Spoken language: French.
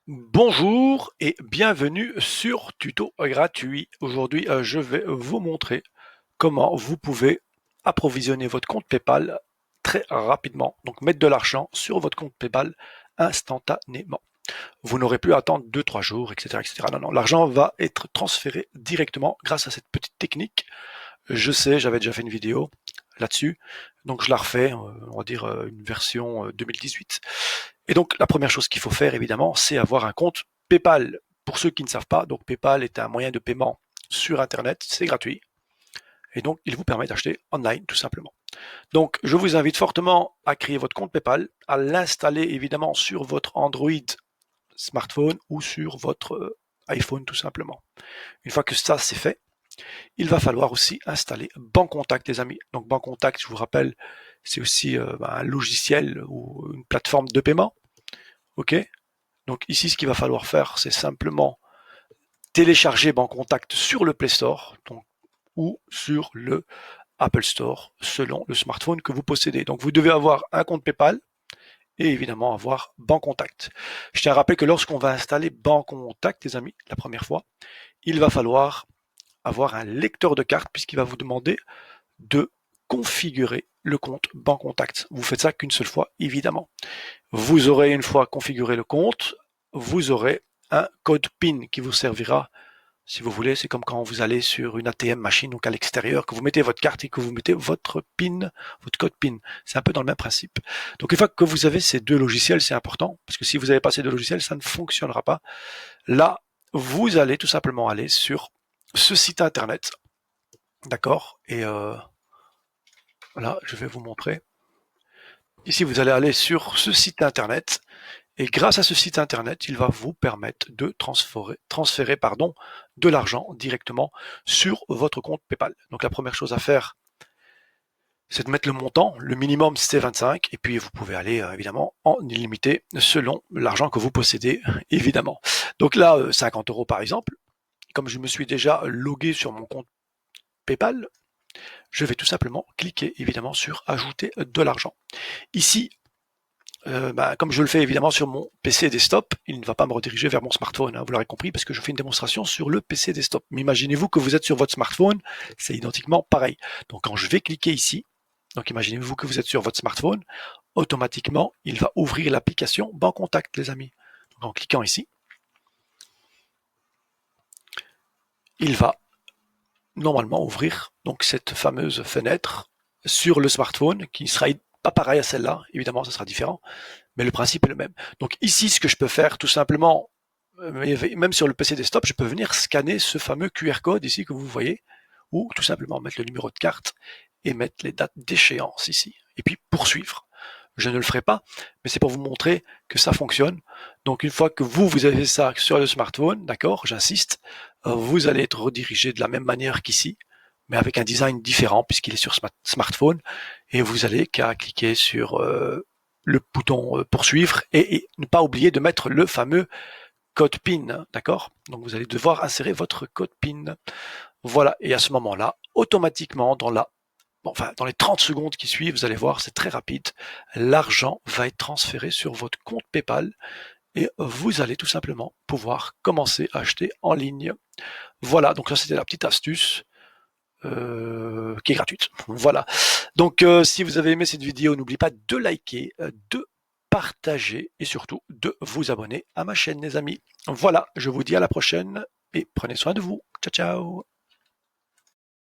Bonjour et bienvenue sur Tuto gratuit. Aujourd'hui, je vais vous montrer comment vous pouvez approvisionner votre compte PayPal très rapidement. Donc mettre de l'argent sur votre compte PayPal instantanément. Vous n'aurez plus à attendre 2-3 jours, etc., etc. Non, non, l'argent va être transféré directement grâce à cette petite technique. Je sais, j'avais déjà fait une vidéo là-dessus, donc je la refais, on va dire une version 2018. Et donc la première chose qu'il faut faire évidemment, c'est avoir un compte PayPal. Pour ceux qui ne savent pas, donc PayPal est un moyen de paiement sur Internet, c'est gratuit, et donc il vous permet d'acheter online tout simplement. Donc je vous invite fortement à créer votre compte PayPal, à l'installer évidemment sur votre Android smartphone ou sur votre iPhone tout simplement. Une fois que ça c'est fait, il va falloir aussi installer Bancontact, les amis. Donc Bancontact, je vous rappelle, c'est aussi un logiciel ou une plateforme de paiement. OK. Donc ici, ce qu'il va falloir faire, c'est simplement télécharger Bancontact sur le Play Store donc, ou sur le Apple Store, selon le smartphone que vous possédez. Donc vous devez avoir un compte PayPal et évidemment avoir Bancontact. Je tiens à rappeler que lorsqu'on va installer Bancontact, les amis, la première fois, il va falloir avoir un lecteur de carte puisqu'il va vous demander de configurer le compte Bancontact. Vous faites ça qu'une seule fois, évidemment. Vous aurez, une fois configuré le compte, vous aurez un code PIN qui vous servira, si vous voulez, c'est comme quand vous allez sur une ATM machine, donc à l'extérieur, que vous mettez votre carte et que vous mettez votre PIN, votre code PIN. C'est un peu dans le même principe. Donc une fois que vous avez ces deux logiciels, c'est important, parce que si vous n'avez pas ces deux logiciels, ça ne fonctionnera pas. Là, vous allez tout simplement aller sur ce site internet, d'accord. Et voilà, je vais vous montrer. Ici, vous allez aller sur ce site internet et grâce à ce site internet, il va vous permettre de transférer de l'argent directement sur votre compte PayPal. Donc la première chose à faire, c'est de mettre le montant. Le minimum, c'est 25 et puis vous pouvez aller évidemment en illimité selon l'argent que vous possédez, évidemment. Donc là, 50 euros par exemple. Comme je me suis déjà logué sur mon compte PayPal, je vais tout simplement cliquer évidemment sur ajouter de l'argent. Ici, comme je le fais évidemment sur mon PC desktop, il ne va pas me rediriger vers mon smartphone, hein, vous l'aurez compris, parce que je fais une démonstration sur le PC desktop. Mais imaginez-vous que vous êtes sur votre smartphone, c'est identiquement pareil. Donc quand je vais cliquer ici, donc imaginez-vous que vous êtes sur votre smartphone, automatiquement, il va ouvrir l'application Bancontact, les amis. Donc en cliquant ici, il va normalement ouvrir donc cette fameuse fenêtre sur le smartphone qui sera pas pareil à celle-là, évidemment, ça sera différent, mais le principe est le même. Donc ici, ce que je peux faire tout simplement, même sur le PC desktop, je peux venir scanner ce fameux QR code ici que vous voyez, ou tout simplement mettre le numéro de carte et mettre les dates d'échéance ici, et puis poursuivre. Je ne le ferai pas, mais c'est pour vous montrer que ça fonctionne. Donc une fois que vous avez ça sur le smartphone, d'accord, j'insiste, vous allez être redirigé de la même manière qu'ici, mais avec un design différent puisqu'il est sur smartphone, et vous allez qu'à cliquer sur le bouton poursuivre et ne pas oublier de mettre le fameux code PIN, d'accord. Donc vous allez devoir insérer votre code PIN. Voilà, et à ce moment-là, automatiquement dans les 30 secondes qui suivent, vous allez voir, c'est très rapide. L'argent va être transféré sur votre compte PayPal et vous allez tout simplement pouvoir commencer à acheter en ligne. Voilà, donc ça c'était la petite astuce qui est gratuite. Voilà. Donc si vous avez aimé cette vidéo, n'oubliez pas de liker, de partager et surtout de vous abonner à ma chaîne, les amis. Voilà, je vous dis à la prochaine et prenez soin de vous. Ciao, ciao.